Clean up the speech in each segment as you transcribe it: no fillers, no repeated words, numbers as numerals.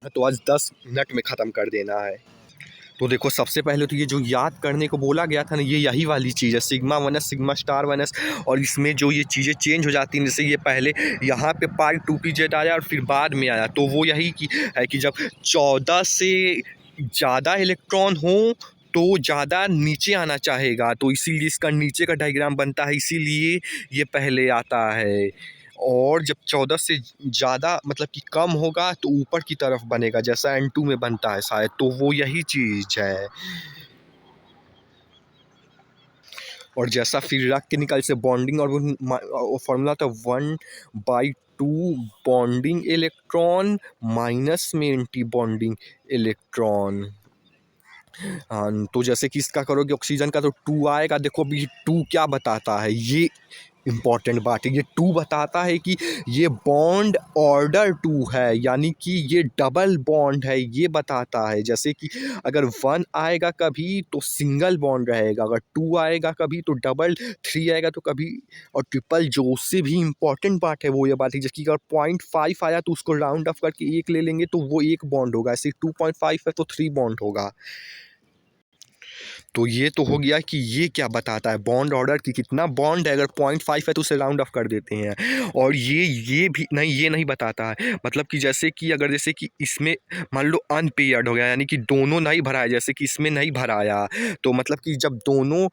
तो आज 10 मिनट में ख़त्म कर देना है। तो देखो सबसे पहले तो ये जो याद करने को बोला गया था ना, ये यही वाली चीज़ है, sigma 1s sigma star 1s। और इसमें जो ये चीज़ें चेंज हो जाती हैं, जैसे ये पहले यहाँ पे पाई 2pz आया और फिर बाद में आया, तो वो यही कि है कि जब 14 से ज़्यादा इलेक्ट्रॉन हो तो ज़्यादा नीचे आना चाहेगा, तो इसीलिए इसका नीचे का डायग्राम बनता है, इसीलिए ये पहले आता है। और जब 14 से ज़्यादा मतलब कि कम होगा तो ऊपर की तरफ बनेगा, जैसा N2 में बनता है शायद, तो वो यही चीज़ है। और जैसा फिर रख के निकल से बॉन्डिंग और वो फार्मूला था 1/2 बॉन्डिंग इलेक्ट्रॉन माइनस में एंटी बॉन्डिंग इलेक्ट्रॉन। हाँ, तो जैसे कि इसका करोगे ऑक्सीजन का तो 2 आएगा। देखो अभी 2 क्या बताता है, ये इम्पॉर्टेंट बात है। ये 2 बताता है कि ये बॉन्ड ऑर्डर 2 है, यानी कि ये डबल बॉन्ड है, ये बताता है। जैसे कि अगर 1 आएगा कभी तो सिंगल बॉन्ड रहेगा, अगर 2 आएगा कभी तो डबल, 3 आएगा तो कभी और ट्रिपल। जो उससे भी इम्पॉर्टेंट बात है वो ये बात है, जैसे कि अगर 0.5 आया तो उसको राउंड ऑफ करके 1 ले लेंगे तो वो 1 बॉन्ड होगा, ऐसे 2.5 है तो 3 बॉन्ड होगा। तो ये तो हो गया कि ये क्या बताता है, बॉन्ड ऑर्डर की कितना बॉन्ड है। अगर 0.5 है तो उसे राउंड ऑफ कर देते हैं। और ये भी नहीं, ये नहीं बताता है, मतलब कि जैसे कि अगर जैसे कि इसमें मान लो अनपेयर्ड हो गया, यानी कि दोनों नहीं भराया, जैसे कि इसमें नहीं भराया, तो मतलब कि जब दोनों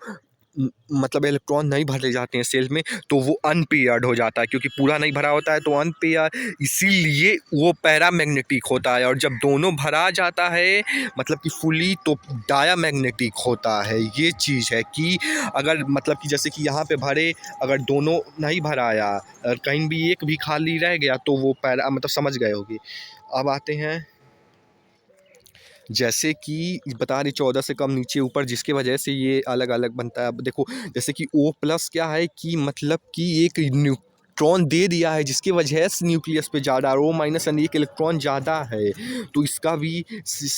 मतलब इलेक्ट्रॉन नहीं भरे जाते हैं सेल में तो वो अनपेयर्ड हो जाता है, क्योंकि पूरा नहीं भरा होता है तो अनपेयर, इसीलिए वो पैरामैग्नेटिक होता है। और जब दोनों भरा जाता है मतलब कि फुली, तो डायामैग्नेटिक होता है। ये चीज़ है कि अगर मतलब कि जैसे कि यहाँ पे भरे, अगर दोनों नहीं भराया, अगर कहीं भी एक भी खाली रह गया तो वो पैरा मतलब समझ गए होगे। अब आते हैं जैसे कि बता रही 14 से कम नीचे ऊपर, जिसकी वजह से ये अलग अलग बनता है। अब देखो जैसे कि O प्लस क्या है कि मतलब कि एक न्यूट्रॉन दे दिया है, जिसकी वजह से न्यूक्लियस पे ज़्यादा, और O माइनस यानी एक इलेक्ट्रॉन ज़्यादा है, तो इसका भी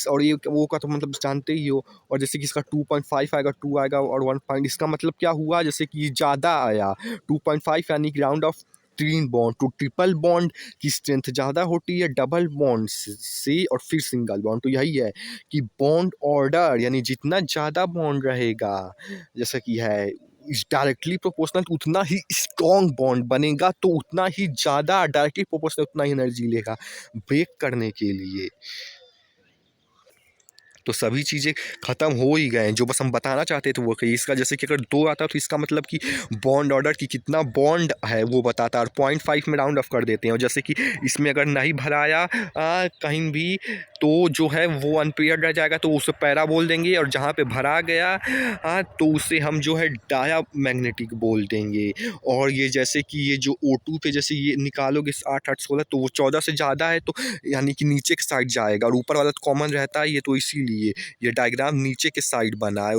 और ये वो का तो मतलब जानते ही हो। और जैसे कि इसका 2.5 आएगा, 2 आएगा और 1 पॉइंट, इसका मतलब क्या हुआ, जैसे कि ज़्यादा आया 2.5 यानी कि राउंड ऑफ 3 बॉन्ड। तो ट्रिपल बॉन्ड की स्ट्रेंथ ज़्यादा होती है डबल बॉन्ड से, और फिर सिंगल बॉन्ड। तो यही है कि बॉन्ड ऑर्डर यानी जितना ज़्यादा बॉन्ड रहेगा, जैसा कि है इस डायरेक्टली प्रोपोर्शनल, उतना ही स्ट्रॉन्ग बॉन्ड बनेगा, तो उतना ही ज़्यादा डायरेक्टली प्रोपोर्शनल उतना ही एनर्जी लेगा ब्रेक करने के लिए। तो सभी चीज़ें ख़त्म हो ही गए हैं, जो बस हम बताना चाहते थे वो कि इसका जैसे कि अगर 2 आता तो इसका मतलब कि बॉन्ड ऑर्डर की कितना बॉन्ड है वो बताता है, और 0.5 में राउंड ऑफ कर देते हैं। और जैसे कि इसमें अगर नहीं भराया कहीं भी तो जो है वो अनपेयर्ड रह जाएगा, तो उसे पैरा बोल देंगे, और जहाँ पे भरा गया तो उसे हम जो है डाया मैग्नेटिक बोल देंगे। और ये जैसे कि ये जो O2 पे जैसे ये निकालोगे 8 8 16, तो वो 14 से ज़्यादा है तो यानी कि नीचे की साइड जाएगा, और ऊपर वाला तो कॉमन रहता है, ये तो इसीलिए ये डायग्राम नीचे के साइड बना है।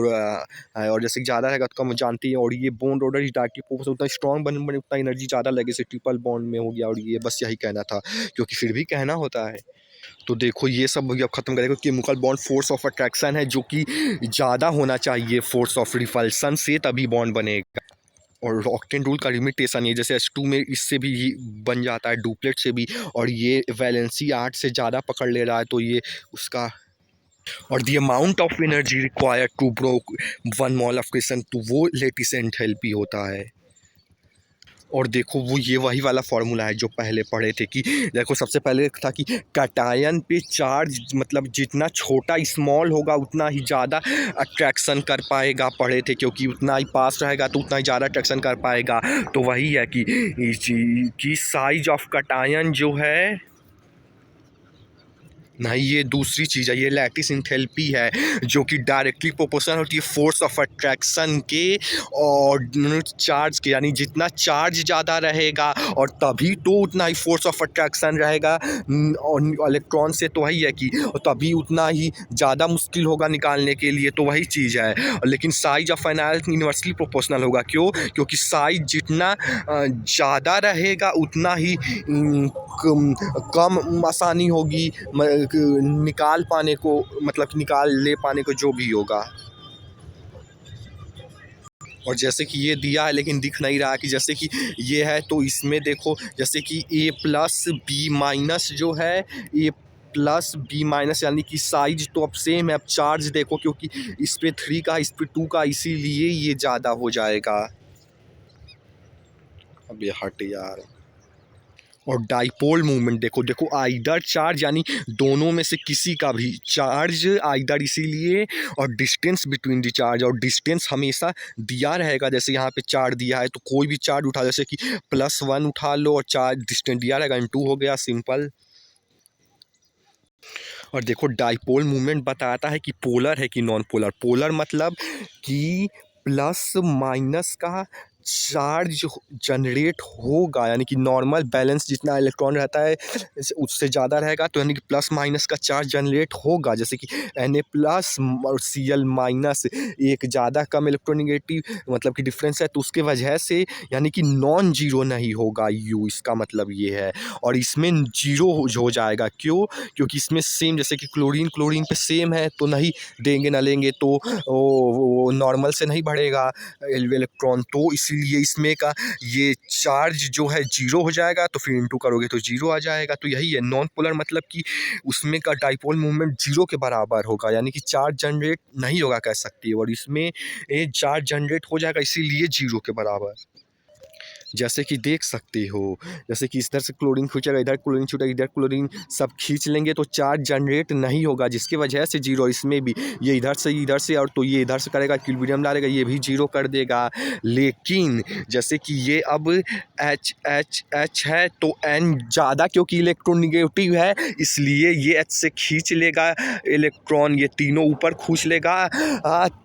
और जैसे ज़्यादा रहेगा तो कम जानती है। और ये बॉन्ड ऑर्डर इस डायरेक्टली प्रोपोर्शनल उतना स्ट्रॉन्ग बने उतना एनर्जी ज़्यादा लगे, जैसे ट्रिपल बॉन्ड में हो गया। और ये बस यही कहना था, क्योंकि फिर भी कहना होता है। तो देखो ये सब अब ख़त्म करेगा, chemical bond force of attraction है जो कि ज़्यादा होना चाहिए फोर्स ऑफ रिपल्सन से, तभी बॉन्ड बनेगा। और ऑक्टेन रूल का लिमिटेशन ये जैसे H2 में इससे भी बन जाता है, डुप्लेट से भी। और ये वैलेंसी 8 से ज़्यादा पकड़ ले रहा है, तो ये उसका। और the amount of energy required to broke 1 mole of crystal, तो वो लेटिस एंथैल्पी होता है। और देखो वो ये वही वाला फार्मूला है जो पहले पढ़े थे कि देखो सबसे पहले था कि कैटायन पे चार्ज मतलब जितना छोटा स्मॉल होगा उतना ही ज़्यादा अट्रैक्शन कर पाएगा, पढ़े थे, क्योंकि उतना ही पास रहेगा तो उतना ही ज़्यादा अट्रैक्शन कर पाएगा। तो वही है कि साइज ऑफ कैटायन जो है, नहीं ये दूसरी चीज़ है, ये लैटिस एंथैल्पी है जो कि डायरेक्टली प्रोपोर्शनल होती है फोर्स ऑफ अट्रैक्शन के और चार्ज के। यानी जितना चार्ज ज़्यादा रहेगा और तभी तो उतना ही फोर्स ऑफ अट्रैक्शन रहेगा और इलेक्ट्रॉन से, तो वही है कि तभी उतना ही ज़्यादा मुश्किल होगा निकालने के लिए। तो वही चीज़ है। लेकिन size of finite inversely proportional होगा, क्यों? क्योंकि साइज जितना ज़्यादा रहेगा उतना ही कम आसानी होगी निकाल पाने को, मतलब निकाल ले पाने को जो भी होगा। और जैसे कि ये दिया है लेकिन दिख नहीं रहा कि जैसे कि ये है, तो इसमें देखो जैसे कि A प्लस B माइनस जो है, A प्लस बी माइनस, यानी कि साइज तो अब सेम है। अब चार्ज देखो, क्योंकि इस पे 3 का इस पे 2 का, इसीलिए ये ज़्यादा हो जाएगा। अब ये हट यार। और डाइपोल मूवमेंट देखो, देखो आइदर चार्ज, यानी दोनों में से किसी का भी चार्ज आइदर, इसीलिए। और डिस्टेंस बिटवीन द चार्ज, और डिस्टेंस हमेशा दिया रहेगा। जैसे यहाँ पे चार्ज दिया है तो कोई भी चार्ज उठा, जैसे कि +1 उठा लो और चार्ज डिस्टेंस दिया रहेगा, इन 2 हो गया, सिंपल। और देखो डाइपोल मूवमेंट बताता है कि पोलर है कि नॉन पोलर। पोलर मतलब कि प्लस माइनस का चार्ज जनरेट होगा, यानी कि नॉर्मल बैलेंस जितना इलेक्ट्रॉन रहता है उससे ज़्यादा रहेगा, तो यानी कि प्लस माइनस का चार्ज जनरेट होगा। जैसे कि Na+ और Cl-, एक ज़्यादा कम इलेक्ट्रोनिगेटिव मतलब कि डिफरेंस है, तो उसके वजह से यानी कि नॉन जीरो नहीं होगा U, इसका मतलब ये है। और इसमें जीरो हो जाएगा, क्यों? क्योंकि इसमें सेम, जैसे कि क्लोरीन क्लोरीन पे सेम है, तो नहीं देंगे ना लेंगे तो वो नॉर्मल से नहीं बढ़ेगा इलेक्ट्रॉन, तो इसीलिए इसमें का ये चार्ज जो है जीरो हो जाएगा। तो फिर इंटू करोगे तो जीरो आ जाएगा। तो यही है नॉन पोलर, मतलब कि उसमें का डाइपोल मूवमेंट जीरो के बराबर होगा, यानी कि चार्ज जनरेट नहीं होगा कह सकती है। और इसमें चार्ज जनरेट हो जाएगा, इसीलिए जीरो के बराबर। जैसे कि देख सकते हो, जैसे कि इधर से क्लोरीन खींचेगा, इधर क्लोरीन छूटेगा, इधर क्लोरीन, सब खींच लेंगे तो चार्ज जनरेट नहीं होगा, जिसकी वजह से जीरो। इसमें भी ये इधर से और तो ये इधर से करेगा, इक्विलिब्रियम डालेगा, ये भी जीरो कर देगा। लेकिन जैसे कि ये अब एच एच एच है तो एन ज़्यादा, क्योंकि इलेक्ट्रोनिगेटिव है, इसलिए ये एच से खींच लेगा इलेक्ट्रॉन, ये तीनों ऊपर खींच लेगा।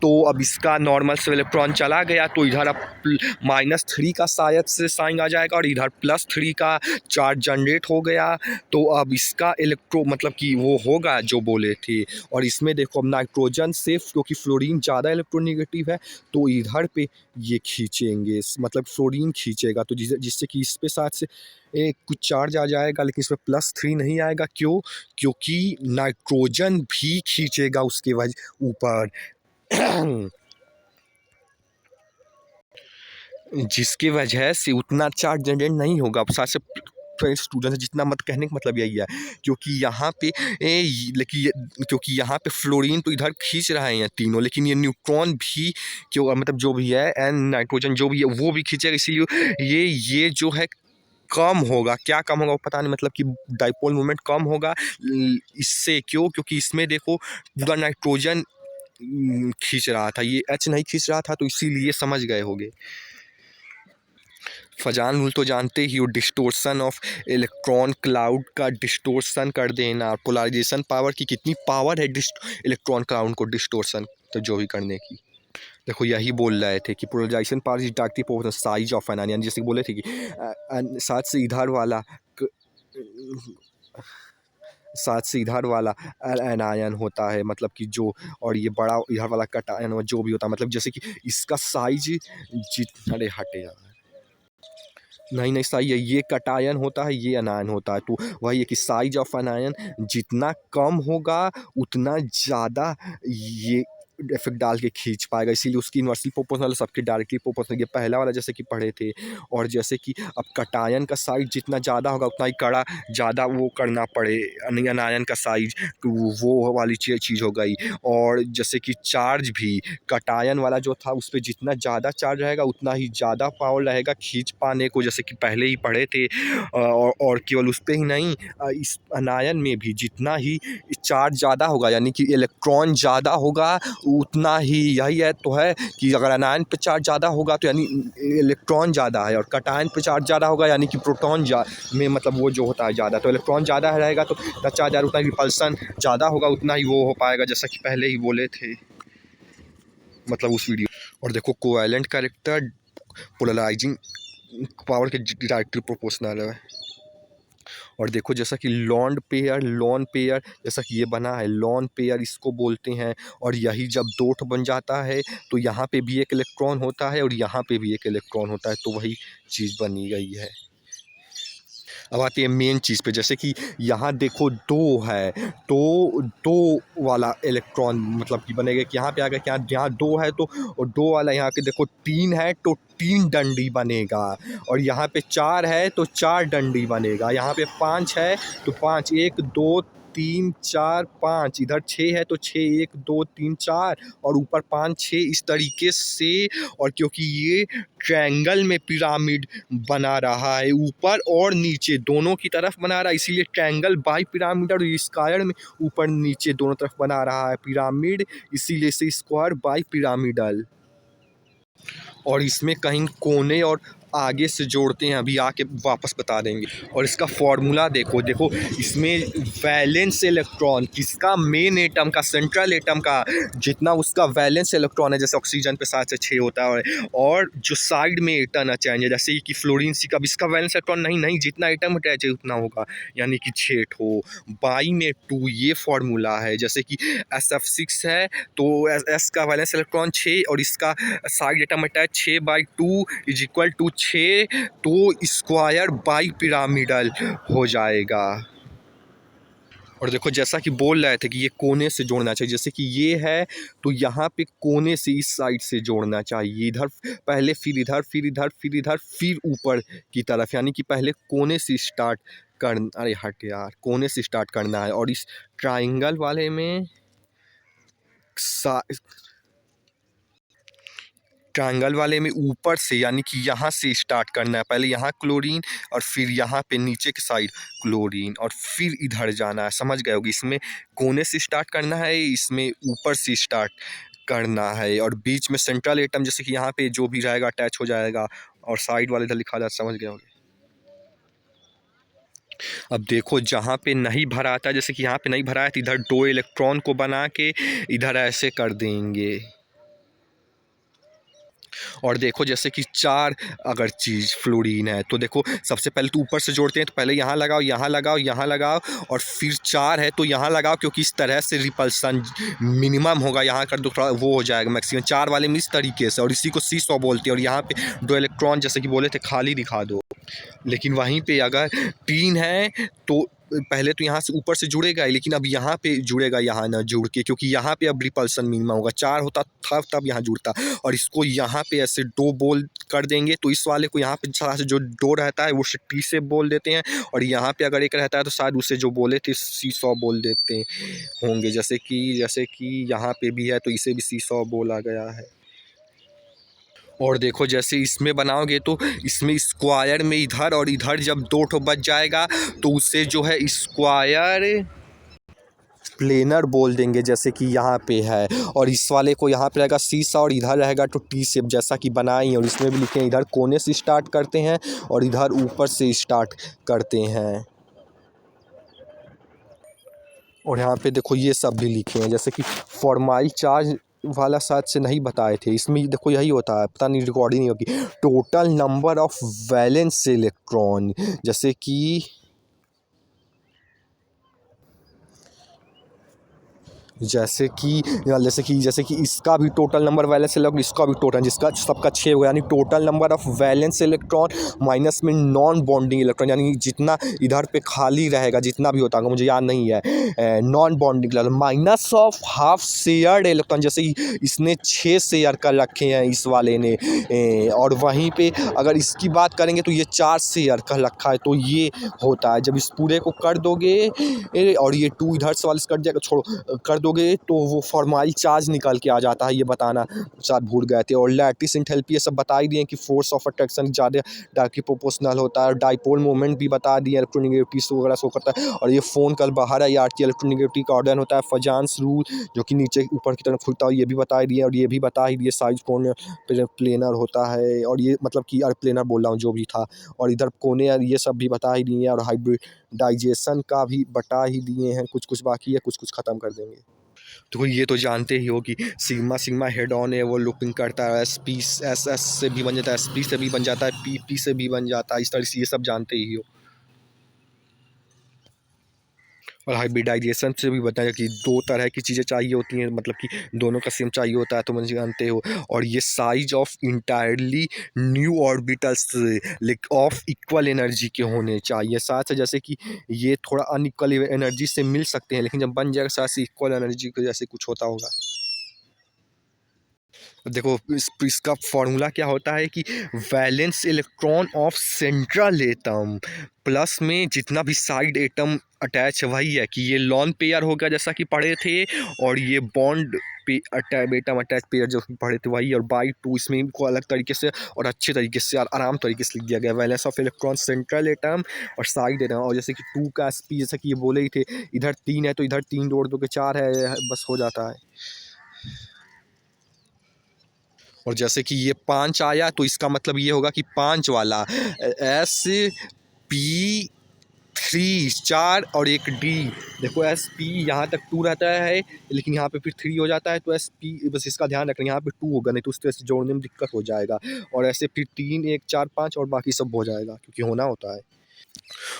तो अब इसका नॉर्मल से इलेक्ट्रॉन चला गया, तो इधर अब -3 का शायद से साइन आ जाएगा, और इधर +3 का चार्ज जनरेट हो गया। तो अब इसका इलेक्ट्रो मतलब कि वो होगा जो बोले थे। और इसमें देखो अब नाइट्रोजन से, क्योंकि फ्लोरीन ज़्यादा इलेक्ट्रोनिगेटिव है, तो इधर पे ये खींचेंगे, मतलब फ्लोरीन खींचेगा, तो जिससे कि इस पे साथ से कुछ चार्ज आ जाएगा, लेकिन इसमें +3 नहीं आएगा, क्यों? क्योंकि नाइट्रोजन भी खींचेगा उसके वजह ऊपर जिसकी वजह से उतना चार्ज जनरेट नहीं होगा। अब साथ से स्टूडेंट जितना मत कहने का मतलब यही है, क्योंकि यहाँ पे क्योंकि यहाँ पे फ्लोरीन तो इधर खींच रहा है ये तीनों, लेकिन ये न्यूट्रॉन भी क्यों मतलब जो भी है एन नाइट्रोजन जो भी है वो भी खींचेगा, इसीलिए ये जो है कम होगा। क्या कम होगा वो पता नहीं, मतलब कि डाइपोल मूवमेंट कम होगा इससे। क्यों? क्योंकि इसमें देखो पूरा नाइट्रोजन खींच रहा था, ये एच नहीं खींच रहा था, तो इसीलिए समझ गए होगे। फजान रूल तो जानते ही हो, डिस्टोर्सन ऑफ इलेक्ट्रॉन क्लाउड का डिस्टोर्सन कर देना। पोलराइजेशन पावर की कितनी पावर है इलेक्ट्रॉन क्लाउड को डिस्टोर्सन तो जो भी करने की। देखो यही बोल रहे थे कि polarisation power is directly proportional size of an ion, जैसे बोले थे कि साथ से इधर वाला एनायन होता है, मतलब कि जो, और ये बड़ा इधर वाला कटायन जो भी होता है, मतलब जैसे कि इसका साइज अरे हटे यार, नहीं नहीं सही है, ये कटायन होता है, ये अनायन होता है। तो वही है कि साइज ऑफ अनायन जितना कम होगा उतना ज़्यादा ये इफेक्ट डाल के खींच पाएगा, इसीलिए उसकी इन्वर्सली प्रोपोर्शनल, सबके डायरेक्टली प्रोपोर्शनल। ये पहला वाला जैसे कि पढ़े थे। और जैसे कि अब कटायन का साइज जितना ज़्यादा होगा उतना ही कड़ा ज़्यादा वो करना पड़े, अनायन का साइज वो वाली चीज़ हो गई। और जैसे कि चार्ज भी कटायन वाला जो था उस पर जितना ज़्यादा चार्ज रहेगा उतना ही ज़्यादा पावर रहेगा खींच पाने को, जैसे कि पहले ही पढ़े थे। और केवल उस पर ही नहीं, इस अनायन में भी जितना ही चार्ज ज़्यादा होगा, यानी कि इलेक्ट्रॉन ज़्यादा होगा, उतना ही यही है तो है कि अगर अनायन पे चार्ज ज़्यादा होगा तो यानी इलेक्ट्रॉन ज़्यादा है, और कटायन पे चार्ज ज़्यादा होगा यानी कि प्रोटॉन में मतलब वो जो होता है ज़्यादा। तो इलेक्ट्रॉन ज़्यादा रहेगा तो चार्ज ज़्यादा, उतना रिपल्सन ज़्यादा होगा, उतना ही वो हो पाएगा, जैसा कि पहले ही बोले थे मतलब उस वीडियो। और देखो कोवैलेंट कैरेक्टर पोलराइजिंग पावर के डायरेक्टली प्रोपोर्शनल है। और देखो जैसा कि लॉन पेयर जैसा कि ये बना है, लॉन पेयर इसको बोलते हैं। और यही जब डॉट बन जाता है तो यहाँ पे भी एक इलेक्ट्रॉन होता है और यहाँ पे भी एक इलेक्ट्रॉन होता है, तो वही चीज़ बनी गई है। अब आती है मेन चीज़ पे, जैसे कि यहाँ देखो दो है, तो दो वाला इलेक्ट्रॉन मतलब कि बनेगा कि यहाँ पे आ गया, क्या यहाँ दो है तो दो वाला, यहाँ के देखो तीन है तो 3 डंडी बनेगा, और यहाँ पे 4 है तो 4 डंडी बनेगा, यहाँ पे 5 है तो 5, 1 2 3 4 5, इधर 6 है तो 6 1 2 3 4 और ऊपर 5 6 इस तरीके से। और क्योंकि ये ट्रायंगल में पिरामिड बना रहा है, ऊपर और नीचे दोनों की तरफ बना रहा है, इसीलिए ट्रायंगल बाई पिरामिडल। और स्क्वायर में ऊपर नीचे दोनों तरफ बना रहा है पिरामिड, इसीलिए से स्क्वायर बाई पिरामिडल। और इसमें कहीं कोने और आगे से जोड़ते हैं, अभी आके वापस बता देंगे। और इसका फॉर्मूला देखो, देखो इसमें वैलेंस इलेक्ट्रॉन किसका, मेन एटम का, सेंट्रल एटम का, जितना उसका वैलेंस इलेक्ट्रॉन है, जैसे ऑक्सीजन पे 7 से 6 होता है, और जो साइड में एटम अटैच है, जैसे कि फ्लोरीन सी का, इसका वैलेंस इलेक्ट्रॉन नहीं, जितना एटम अटैच है उतना होगा, यानी कि 6 ठो, बाई में 2, ये फॉर्मूला है। जैसे कि SF6 है तो S का वैलेंस इलेक्ट्रॉन 6 और इसका side atom attach 6/2 is equal to 6, तो स्क्वायर बाई पिरामिडल हो जाएगा। और देखो जैसा कि बोल रहे थे कि ये कोने से जोड़ना चाहिए, जैसे कि ये है तो यहाँ पे कोने से इस साइड से जोड़ना चाहिए, इधर पहले, फिर इधर, फिर इधर, फिर इधर, फिर ऊपर की तरफ, यानी कि पहले कोने से स्टार्ट कर, अरे हट यार, कोने से स्टार्ट करना है। और इस ट्राइंगल वाले में ट्रायंगल वाले में ऊपर से, यानी कि यहाँ से स्टार्ट करना है, पहले यहाँ क्लोरीन और फिर यहाँ पे नीचे की साइड क्लोरीन और फिर इधर जाना है, समझ गए होगी। इसमें कोने से स्टार्ट करना है, इसमें ऊपर से स्टार्ट करना है, और बीच में सेंट्रल एटम जैसे कि यहाँ पे जो भी रहेगा अटैच हो जाएगा, और साइड वाले इधर लिखा जाता, समझ गए होगे। अब देखो जहाँ पे नहीं भरा था, जैसे कि यहाँ पे नहीं भरा है तो इधर 2 इलेक्ट्रॉन को बना के इधर ऐसे कर देंगे। और देखो जैसे कि 4 अगर चीज़ फ्लोरीन है तो देखो सबसे पहले तो ऊपर से जोड़ते हैं, तो पहले यहाँ लगाओ, यहाँ लगाओ, यहाँ लगाओ, और फिर 4 है तो यहाँ लगाओ, क्योंकि इस तरह से रिपल्सन मिनिमम होगा, यहाँ कर दो थोड़ा वो हो जाएगा मैक्सिमम, 4 वाले में इस तरीके से, और इसी को C100 बोलते हैं। और यहाँ पे 2 इलेक्ट्रॉन जैसे कि बोले थे खाली दिखा दो, लेकिन वहीं पे अगर 3 है तो पहले तो यहाँ से ऊपर से जुड़ेगा ही, लेकिन अब यहाँ पे जुड़ेगा, यहाँ ना जुड़ के, क्योंकि यहाँ पे अब रिपल्सन मिनिमम होगा। 4 होता था तब यहाँ जुड़ता, और इसको यहाँ पे ऐसे 2 बोल कर देंगे, तो इस वाले को यहाँ पे सारा से जो 2 रहता है वो T से बोल देते हैं, और यहाँ पे अगर 1 रहता है तो शायद उसे जो बोले थे C100 बोल देते होंगे। जैसे कि यहाँ पे भी है तो इसे भी C100 बोला गया है। और देखो जैसे इसमें बनाओगे तो इसमें स्क्वायर में इधर और इधर जब 2 ठो बच जाएगा तो उसे जो है स्क्वायर प्लेनर बोल देंगे, जैसे कि यहाँ पे है। और इस वाले को यहाँ पे रहेगा C100 और इधर रहेगा तो T शेप, जैसा कि बनाई। और इसमें भी लिखे हैं इधर कोने से स्टार्ट करते हैं और इधर ऊपर से स्टार्ट करते हैं। और यहाँ पे देखो ये सब भी लिखे हैं, जैसे कि फॉर्माइल चार्ज वाला शायद से नहीं बताए थे, इसमें देखो यही होता है, पता नहीं रिकॉर्डिंग नहीं होगी। Total number of valence electron, जैसे कि इसका भी टोटल नंबर वैलेंस इलेक्ट्रॉन, इसका भी टोटल, जिसका सबका 6 होगा, यानी total number of valence electron minus में नॉन बॉन्डिंग इलेक्ट्रॉन, यानी जितना इधर पे खाली रहेगा, जितना भी होता होगा मुझे याद नहीं है, non bonding minus of half shared electron, जैसे इसने 6 शेयर कर रखे हैं इस वाले ने, और वहीं पे अगर इसकी बात करेंगे तो ये 4 शेयर कर रखा है, तो ये होता है। जब इस पूरे को कर दोगे और ये 2 इधर से वाले से कट जाएगा, छोड़ो, कर दोगे तो वो फॉर्माइल चार्ज निकल के आ जाता है, ये बताना शायद भूल गए थे। और लैटिस एंथैल्पी ये सब बता ही दिए कि फोर्स ऑफ अट्रैक्शन ज़्यादा डायरेक्टली प्रोपोर्शनल होता है। डाइपोल मोमेंट भी बता दिए, इलेक्ट्रोनेगेटिविटी वगैरह शो करता है। और ये फ़ोन कल बाहर है, यार की इलेक्ट्रोनेगेटिविटी का ऑर्डर होता है फजान्स रूल, जो कि नीचे ऊपर की तरफ खुलता है, ये भी बता ही दिए। और ये भी बता ही दिए साइज कौन प्लेनर होता है, और ये मतलब कि प्लेनर बोल रहा हूँ जो भी था। और इधर कोने ये सब भी बता ही दिए, और हाइब्रिडाइजेशन का भी बता ही दिए हैं, कुछ कुछ बाकी है, कुछ कुछ ख़त्म कर देंगे। तो ये तो जानते ही हो कि सिग्मा हेड ऑन है, वो लुपिंग करता है, एस से भी बन जाता है, SP से भी बन जाता है, PP से भी बन जाता है, इस तरह से ये सब जानते ही हो। और हाइब्रिडाइजेशन से भी बताया कि 2 तरह की चीज़ें चाहिए होती हैं, मतलब कि दोनों का सेम चाहिए होता है, तो मुझे जानते हो। और ये size of entirely new orbitals of equal energy के होने चाहिए, साथ से जैसे कि ये थोड़ा अनइक्वल एनर्जी से मिल सकते हैं, लेकिन जब बन जाएगा साथ से इक्वल एनर्जी के जैसे कुछ होता होगा। देखो इसका फॉर्मूला क्या होता है कि valence electron of central atom plus में जितना भी साइड एटम अटैच है वही है कि ये लॉन पेयर होगा जैसा कि पढ़े थे, और ये बॉन्ड पे एटम अटैच पेयर जो पढ़े थे वही, और बाई टू इसमें को अलग तरीके से और अच्छे तरीके से और आराम तरीके से लिख दिया गया, valence of electron central atom और साइड एटम। और जैसे कि टू का एसपी जैसा कि ये बोले ही थे, इधर 3 है तो इधर 3 जोड़ दो के 4 है, बस हो जाता है। और जैसे कि ये 5 आया तो इसका मतलब ये होगा कि 5 वाला SP3 4 और एक D। देखो SP यहाँ तक 2 रहता है लेकिन यहाँ पे फिर 3 हो जाता है, तो SP बस इसका ध्यान रखना, यहाँ पे 2 होगा नहीं तो उस तरह से जोड़ने में दिक्कत हो जाएगा। और ऐसे फिर 3 1 4 5 और बाकी सब हो जाएगा क्योंकि होना होता है।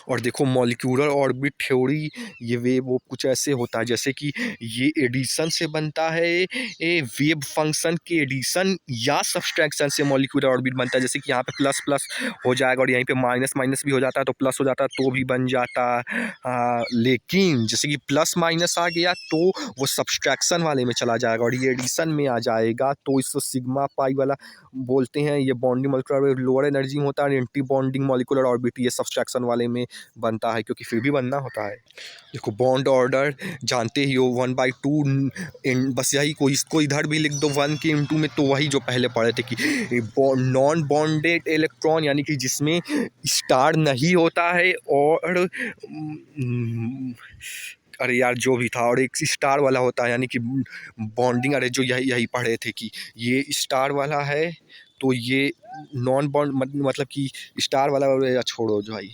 और देखो मॉलिक्यूलर ऑर्बिट थ्योरी ये वो कुछ ऐसे होता है जैसे कि ये एडिशन से बनता है, ये वेव फंक्शन के एडिशन या सब्सट्रैक्शन से मॉलिक्यूलर ऑर्बिट बनता है। जैसे कि यहाँ पे प्लस प्लस हो जाएगा और यहीं पे माइनस माइनस भी हो जाता है तो प्लस हो जाता है तो भी बन जाता। लेकिन जैसे कि प्लस माइनस आ गया तो वो सब्सट्रैक्शन वाले में चला जाएगा और ये एडिशन में आ जाएगा तो इसको सिग्मा पाई वाला बोलते हैं। ये बॉन्डिंग मॉलिक्यूलर लोअर एनर्जी में होता है, एंटी बॉन्डिंग मॉलिक्यूलर ऑर्बिट ये सब्सट्रैक्शन वाले में बनता है क्योंकि फिर भी बनना होता है। देखो बॉन्ड ऑर्डर जानते ही हो 1/2 बस यही को इसको इधर भी लिख दो 1 के इंटू में तो वही जो पहले पढ़े थे कि नॉन बॉन्डेड इलेक्ट्रॉन यानी कि जिसमें स्टार नहीं होता है और अरे यार जो भी था, और एक स्टार वाला होता है यानी कि बॉन्डिंग, अरे जो यही यही पढ़े थे कि ये स्टार वाला है तो ये नॉन बॉन्ड मतलब कि स्टार वाला या छोड़ो जो भाई,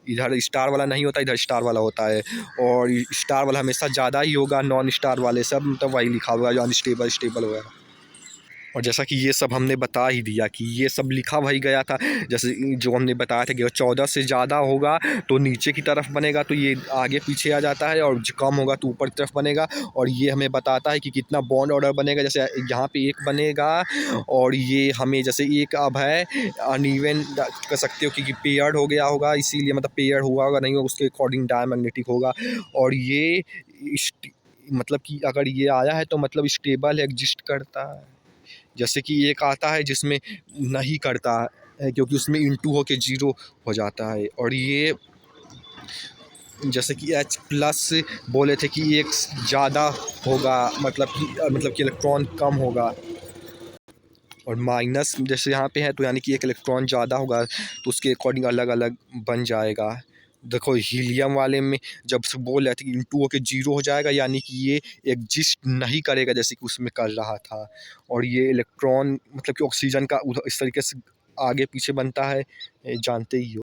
इधर स्टार वाला नहीं होता इधर स्टार वाला होता है, और स्टार वाला हमेशा ज़्यादा ही होगा, नॉन स्टार वाले सब मतलब वही लिखा हुआ है जो अनस्टेबल स्टेबल वगैरह। और जैसा कि ये सब हमने बता ही दिया कि ये सब लिखा वही गया था, जैसे जो हमने बताया था कि 14 से ज़्यादा होगा तो नीचे की तरफ बनेगा तो ये आगे पीछे आ जाता है, और कम होगा तो ऊपर की तरफ बनेगा। और ये हमें बताता है कि कितना बॉन्ड ऑर्डर बनेगा, जैसे यहाँ पे एक बनेगा और ये हमें जैसे एक अब है अनइवन कर सकते हो क्योंकि पेयर्ड हो गया होगा इसीलिए, मतलब पेयर्ड हुआ होगा नहीं होगा उसके अकॉर्डिंग डायमैग्नेटिक होगा। और ये मतलब कि अगर ये आया है तो मतलब स्टेबल एग्जिस्ट करता है। जैसे कि एक आता है जिसमें नहीं करता है क्योंकि उसमें इंटू होके 0 हो जाता है। और ये जैसे कि H प्लस बोले थे कि एक ज़्यादा होगा मतलब कि इलेक्ट्रॉन कम होगा, और माइनस जैसे यहाँ पे है तो यानी कि एक इलेक्ट्रॉन ज़्यादा होगा तो उसके अकॉर्डिंग अलग अलग बन जाएगा। देखो हीलियम वाले में जब से बोल रहे थे कि इंटू होके 0 हो जाएगा यानी कि ये एग्जिस्ट नहीं करेगा जैसे कि उसमें कर रहा था। और ये इलेक्ट्रॉन मतलब कि ऑक्सीजन का इस तरीके से आगे पीछे बनता है, जानते ही हो।